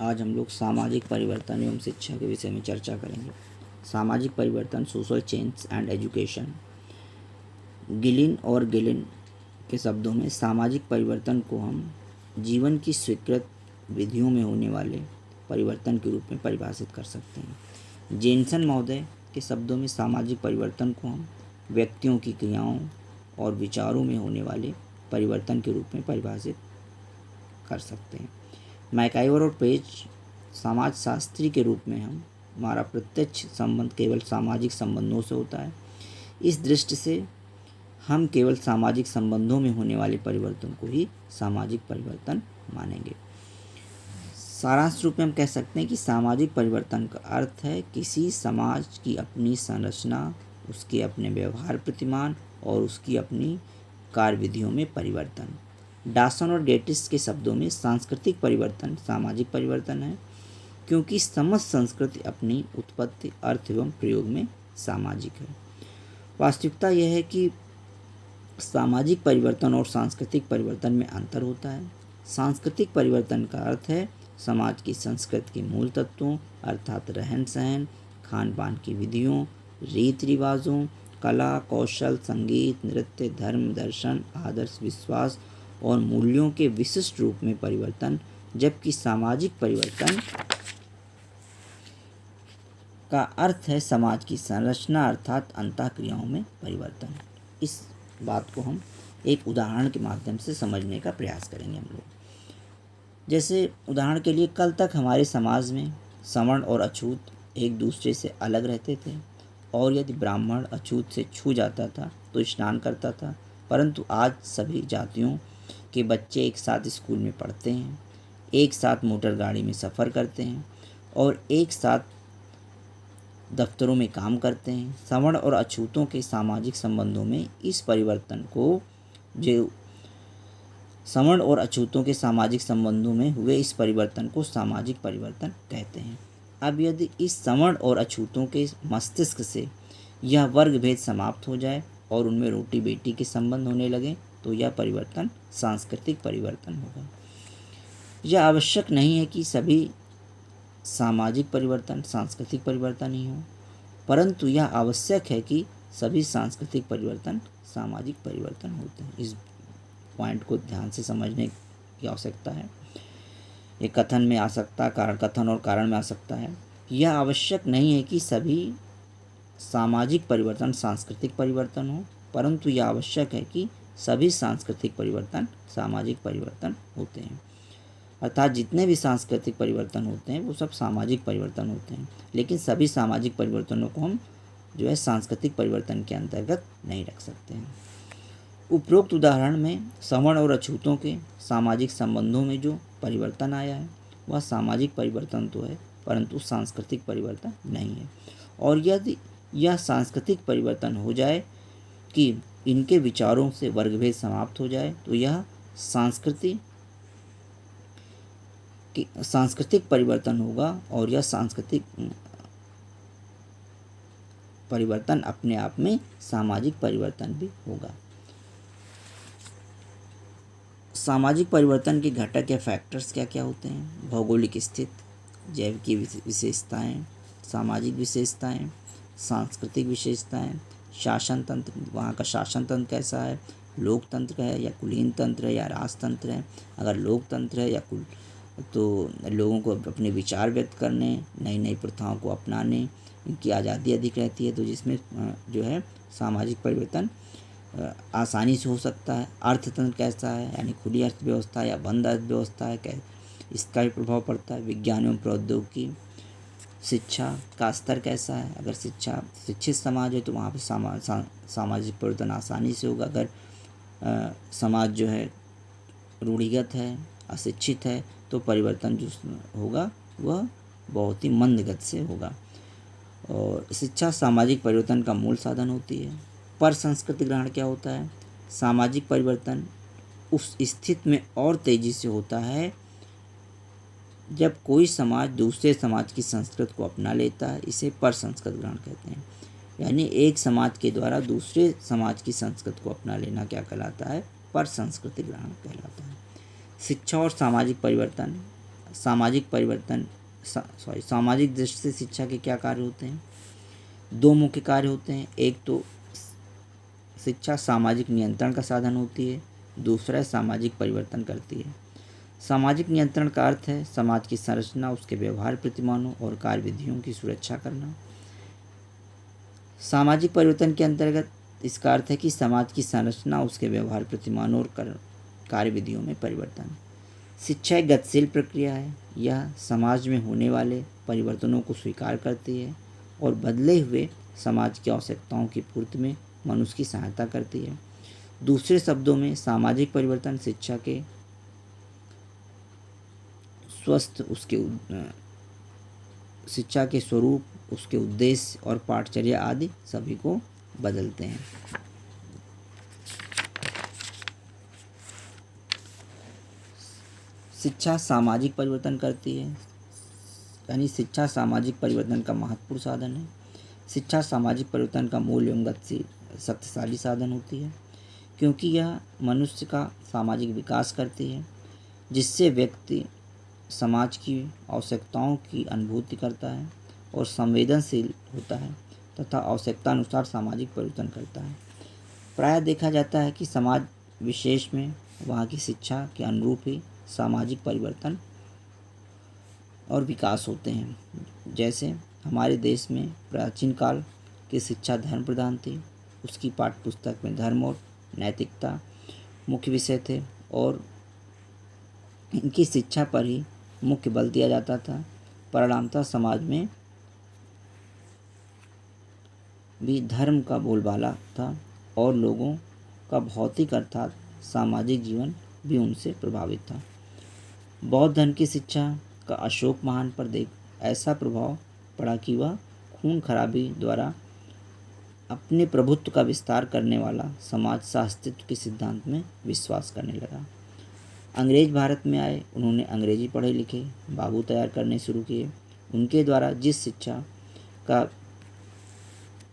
आज हम लोग सामाजिक परिवर्तन एवं शिक्षा के विषय में चर्चा करेंगे। सामाजिक परिवर्तन, social change and education. Gillin और गिलिन के शब्दों में सामाजिक परिवर्तन को हम जीवन की स्वीकृत विधियों में होने वाले परिवर्तन के रूप में परिभाषित कर सकते हैं। जेनसन महोदय के शब्दों में सामाजिक परिवर्तन को हम व्यक्तियों की क्रियाओं और विचारों में होने वाले परिवर्तन के रूप में परिभाषित कर सकते हैं। मैकाइवर और पेज समाजशास्त्री के रूप में हमारा प्रत्यक्ष संबंध केवल सामाजिक संबंधों से होता है। इस दृष्टि से हम केवल सामाजिक संबंधों में होने वाले परिवर्तन को ही सामाजिक परिवर्तन मानेंगे। सारांश रूप में हम कह सकते हैं कि सामाजिक परिवर्तन का अर्थ है किसी समाज की अपनी संरचना, उसके अपने व्यवहार प्रतिमान और उसकी अपनी कार्यविधियों में परिवर्तन। डॉसन और गेटिस के शब्दों में सांस्कृतिक परिवर्तन सामाजिक परिवर्तन है, क्योंकि समस्त संस्कृति अपनी उत्पत्ति, अर्थ एवं प्रयोग में सामाजिक है। वास्तविकता यह है कि सामाजिक परिवर्तन और सांस्कृतिक परिवर्तन में अंतर होता है। सांस्कृतिक परिवर्तन का अर्थ है समाज की संस्कृति के मूल तत्वों अर्थात रहन सहन, खान पान की विधियों, रीति रिवाजों, कला, कौशल, संगीत, नृत्य, धर्म, दर्शन, आदर्श, विश्वास और मूल्यों के विशिष्ट रूप में परिवर्तन, जबकि सामाजिक परिवर्तन का अर्थ है समाज की संरचना अर्थात अंतःक्रियाओं में परिवर्तन। इस बात को हम एक उदाहरण के माध्यम से समझने का प्रयास करेंगे हम लोग। जैसे उदाहरण के लिए, कल तक हमारे समाज में सवर्ण और अछूत एक दूसरे से अलग रहते थे और यदि ब्राह्मण अछूत से छू जाता था तो स्नान करता था, परंतु आज सभी जातियों के बच्चे एक साथ स्कूल में पढ़ते हैं, एक साथ मोटर गाड़ी में सफ़र करते हैं और एक साथ दफ्तरों में काम करते हैं। सवर्ण और अछूतों के सामाजिक संबंधों में इस परिवर्तन को सवर्ण और अछूतों के सामाजिक संबंधों में हुए इस परिवर्तन को सामाजिक परिवर्तन कहते हैं। अब यदि इस सवर्ण और अछूतों के मस्तिष्क से यह वर्ग भेद समाप्त हो जाए और उनमें रोटी बेटी के संबंध होने लगे तो यह परिवर्तन सांस्कृतिक परिवर्तन होगा। यह आवश्यक नहीं है कि सभी सामाजिक परिवर्तन सांस्कृतिक परिवर्तन ही हो, परंतु यह आवश्यक है कि सभी सांस्कृतिक परिवर्तन सामाजिक परिवर्तन होते हैं। इस पॉइंट को ध्यान से समझने की आवश्यकता है। ये कथन में आ सकता है, कथन और कारण में आ सकता है। यह आवश्यक नहीं है कि सभी सामाजिक परिवर्तन सांस्कृतिक परिवर्तन हो, परंतु यह आवश्यक है कि सभी सांस्कृतिक परिवर्तन सामाजिक परिवर्तन होते हैं। अर्थात जितने भी सांस्कृतिक परिवर्तन होते हैं वो सब सामाजिक परिवर्तन होते हैं, लेकिन सभी सामाजिक परिवर्तनों को हम सांस्कृतिक परिवर्तन के अंतर्गत नहीं रख सकते हैं। उपरोक्त उदाहरण में सवर्ण और अछूतों के सामाजिक संबंधों में जो परिवर्तन आया है वह सामाजिक परिवर्तन तो है, परंतु सांस्कृतिक परिवर्तन नहीं है। और यदि यह सांस्कृतिक परिवर्तन हो जाए कि इनके विचारों से वर्गभेद समाप्त हो जाए तो यह सांस्कृतिक परिवर्तन होगा और यह सांस्कृतिक परिवर्तन अपने आप में सामाजिक परिवर्तन भी होगा। सामाजिक परिवर्तन के घटक या फैक्टर्स क्या क्या होते हैं? भौगोलिक स्थिति, जैविक विशेषताएं, सामाजिक विशेषताएं, सांस्कृतिक विशेषताएं, शासन तंत्र, वहाँ का शासन तंत्र कैसा है, लोकतंत्र है या कुलीन तंत्र है या राजतंत्र है। अगर लोकतंत्र है या तो लोगों को अपने विचार व्यक्त करने, नई नई प्रथाओं को अपनाने, इनकी आज़ादी अधिक रहती है, तो जिसमें जो है सामाजिक परिवर्तन आसानी से हो सकता है। अर्थतंत्र कैसा है, यानी खुली अर्थव्यवस्था या बंद अर्थव्यवस्था है, इसका भी प्रभाव पड़ता है। विज्ञान एवं प्रौद्योगिकी, शिक्षा का स्तर कैसा है, अगर शिक्षित समाज है तो वहाँ पे सामाजिक परिवर्तन आसानी से होगा। अगर समाज जो है रूढ़िगत है, अशिक्षित है, तो परिवर्तन जो होगा वह बहुत ही मंद गति से होगा। और शिक्षा सामाजिक परिवर्तन का मूल साधन होती है। पर संस्कृति ग्रहण क्या होता है? सामाजिक परिवर्तन उस स्थिति में और तेजी से होता है जब कोई समाज दूसरे समाज की संस्कृति को अपना लेता है, इसे पर संस्कृति ग्रहण कहते हैं। यानी एक समाज के द्वारा दूसरे समाज की संस्कृति को अपना लेना क्या कहलाता है? पर संस्कृति ग्रहण कहलाता है। शिक्षा और सामाजिक परिवर्तन सामाजिक परिवर्तन सामाजिक दृष्टि से शिक्षा के क्या कार्य होते हैं? दो मुख्य कार्य होते हैं। एक तो शिक्षा सामाजिक नियंत्रण का साधन होती है, दूसरा सामाजिक परिवर्तन करती है। सामाजिक नियंत्रण का अर्थ है समाज की संरचना, उसके व्यवहार प्रतिमानों और कार्यविधियों की सुरक्षा करना। सामाजिक परिवर्तन के अंतर्गत इसका अर्थ है कि समाज की संरचना, उसके व्यवहार प्रतिमानों और कार्यविधियों में परिवर्तन। शिक्षा एक गतिशील प्रक्रिया है। यह समाज में होने वाले परिवर्तनों को स्वीकार करती है और बदले हुए समाज की आवश्यकताओं की पूर्ति में मनुष्य की सहायता करती है। दूसरे शब्दों में सामाजिक परिवर्तन शिक्षा के शिक्षा के स्वरूप, उसके उद्देश्य और पाठचर्या आदि सभी को बदलते हैं। शिक्षा सामाजिक परिवर्तन करती है, यानी शिक्षा सामाजिक परिवर्तन का महत्वपूर्ण साधन है। शिक्षा सामाजिक परिवर्तन का मूल एवं गतिशील शक्तिशाली साधन होती है, क्योंकि यह मनुष्य का सामाजिक विकास करती है, जिससे व्यक्ति समाज की आवश्यकताओं की अनुभूति करता है और संवेदनशील होता है तथा आवश्यकता अनुसार सामाजिक परिवर्तन करता है। प्रायः देखा जाता है कि समाज विशेष में वहाँ की शिक्षा के अनुरूप ही सामाजिक परिवर्तन और विकास होते हैं। जैसे हमारे देश में प्राचीन काल की शिक्षा धर्म प्रधान थी। उसकी पाठ्यपुस्तक में धर्म और नैतिकता मुख्य विषय थे और इनकी शिक्षा पर ही मुख्य बल दिया जाता था। परिणामतः समाज में भी धर्म का बोलबाला था और लोगों का भौतिक अर्थात सामाजिक जीवन भी उनसे प्रभावित था। बौद्ध धर्म की शिक्षा का अशोक महान पर ऐसा प्रभाव पड़ा कि वह खून खराबी द्वारा अपने प्रभुत्व का विस्तार करने वाला समाज साहस्तित्व के सिद्धांत में विश्वास करने लगा। अंग्रेज भारत में आए। उन्होंने अंग्रेजी पढ़े लिखे बाबू तैयार करने शुरू किए। उनके द्वारा जिस शिक्षा का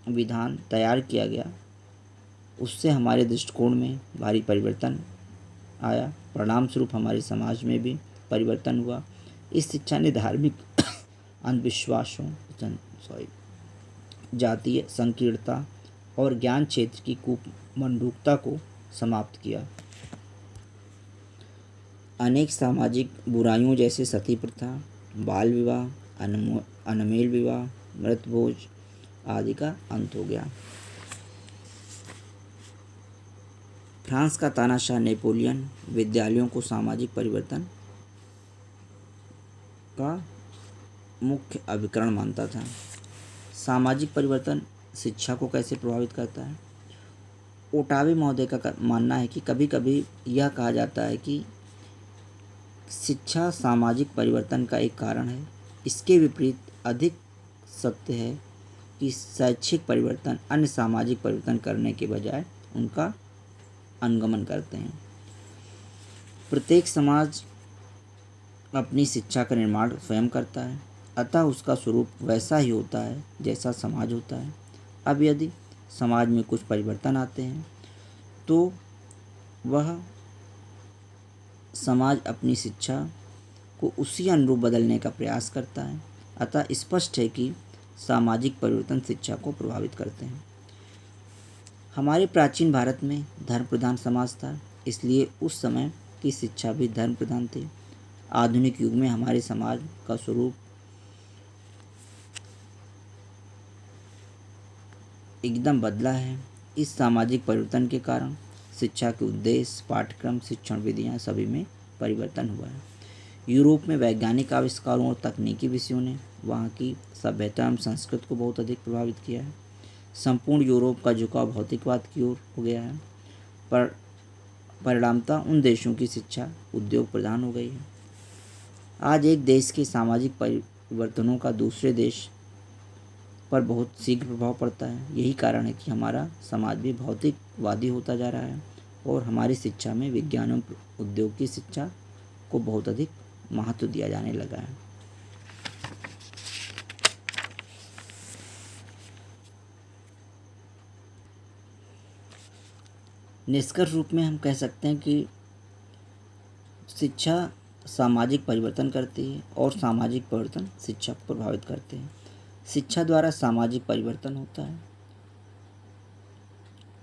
विधान तैयार किया गया उससे हमारे दृष्टिकोण में भारी परिवर्तन आया। परिणाम स्वरूप हमारे समाज में भी परिवर्तन हुआ। इस शिक्षा ने धार्मिक अंधविश्वासों जातीय संकीर्णता और ज्ञान क्षेत्र की कुमंडूकता को समाप्त किया। अनेक सामाजिक बुराइयों जैसे सती प्रथा, बाल विवाह, अनमेल विवाह, मृतभोज आदि का अंत हो गया। फ्रांस का तानाशाह नेपोलियन विद्यालयों को सामाजिक परिवर्तन का मुख्य अभिकरण मानता था। सामाजिक परिवर्तन शिक्षा को कैसे प्रभावित करता है? ओटावे महोदय का मानना है कि कभी कभी यह कहा जाता है कि शिक्षा सामाजिक परिवर्तन का एक कारण है। इसके विपरीत अधिक सत्य है कि शैक्षिक परिवर्तन अन्य सामाजिक परिवर्तन करने के बजाय उनका अनुगमन करते हैं। प्रत्येक समाज अपनी शिक्षा का निर्माण स्वयं करता है, अतः उसका स्वरूप वैसा ही होता है जैसा समाज होता है। अब यदि समाज में कुछ परिवर्तन आते हैं तो वह समाज अपनी शिक्षा को उसी अनुरूप बदलने का प्रयास करता है। अतः स्पष्ट है कि सामाजिक परिवर्तन शिक्षा को प्रभावित करते हैं। हमारे प्राचीन भारत में धर्म प्रधान समाज था, इसलिए उस समय की शिक्षा भी धर्म प्रधान थी। आधुनिक युग में हमारे समाज का स्वरूप एकदम बदला है। इस सामाजिक परिवर्तन के कारण शिक्षा के उद्देश्य, पाठ्यक्रम, शिक्षण विधियाँ सभी में परिवर्तन हुआ है। यूरोप में वैज्ञानिक आविष्कारों और तकनीकी विषयों ने वहाँ की सभ्यता एवं संस्कृति को बहुत अधिक प्रभावित किया है। संपूर्ण यूरोप का झुकाव भौतिकवाद की ओर हो गया है। परिणामतः उन देशों की शिक्षा उद्योग प्रधान हो गई है। आज एक देश के सामाजिक परिवर्तनों का दूसरे देश पर बहुत शीघ्र प्रभाव पड़ता है। यही कारण है कि हमारा समाज भी भौतिकवादी होता जा रहा है और हमारी शिक्षा में विज्ञान एवं उद्योग की शिक्षा को बहुत अधिक महत्व दिया जाने लगा है। निष्कर्ष रूप में हम कह सकते हैं कि शिक्षा सामाजिक परिवर्तन करती है और सामाजिक परिवर्तन शिक्षा को प्रभावित करते हैं। शिक्षा द्वारा सामाजिक परिवर्तन होता है।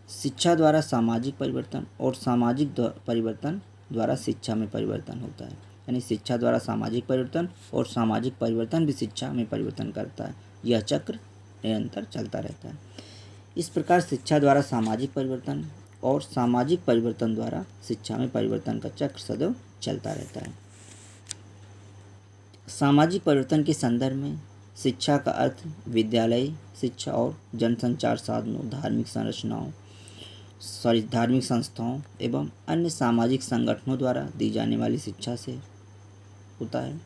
शिक्षा द्वारा सामाजिक परिवर्तन और सामाजिक परिवर्तन द्वारा शिक्षा में परिवर्तन होता है। यानी शिक्षा द्वारा सामाजिक परिवर्तन और सामाजिक परिवर्तन भी शिक्षा में परिवर्तन करता है। यह चक्र निरंतर चलता रहता है। इस प्रकार शिक्षा द्वारा सामाजिक परिवर्तन और सामाजिक परिवर्तन द्वारा शिक्षा में परिवर्तन का चक्र सदैव चलता रहता है। सामाजिक परिवर्तन के संदर्भ में शिक्षा का अर्थ विद्यालय शिक्षा और जनसंचार साधनों, धार्मिक संस्थाओं एवं अन्य सामाजिक संगठनों द्वारा दी जाने वाली शिक्षा से होता है।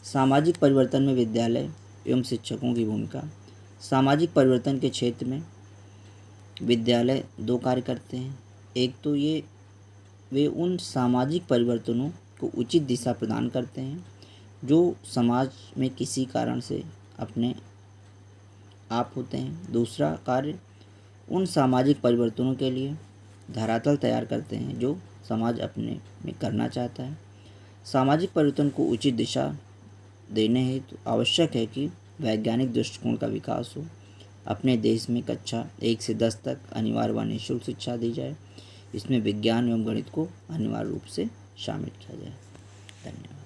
सामाजिक परिवर्तन में विद्यालय एवं शिक्षकों की भूमिका। सामाजिक परिवर्तन के क्षेत्र में विद्यालय दो कार्य करते हैं। एक तो वे उन सामाजिक परिवर्तनों को उचित दिशा प्रदान करते हैं जो समाज में किसी कारण से अपने आप होते हैं। दूसरा कार्य उन सामाजिक परिवर्तनों के लिए धरातल तैयार करते हैं जो समाज अपने में करना चाहता है। सामाजिक परिवर्तन को उचित दिशा देने हेतु आवश्यक है कि वैज्ञानिक दृष्टिकोण का विकास हो। अपने देश में कक्षा 1 से 10 तक अनिवार्य व निःशुल्क शिक्षा दी जाए। इसमें विज्ञान एवं गणित को अनिवार्य रूप से शामिल किया जाए। धन्यवाद।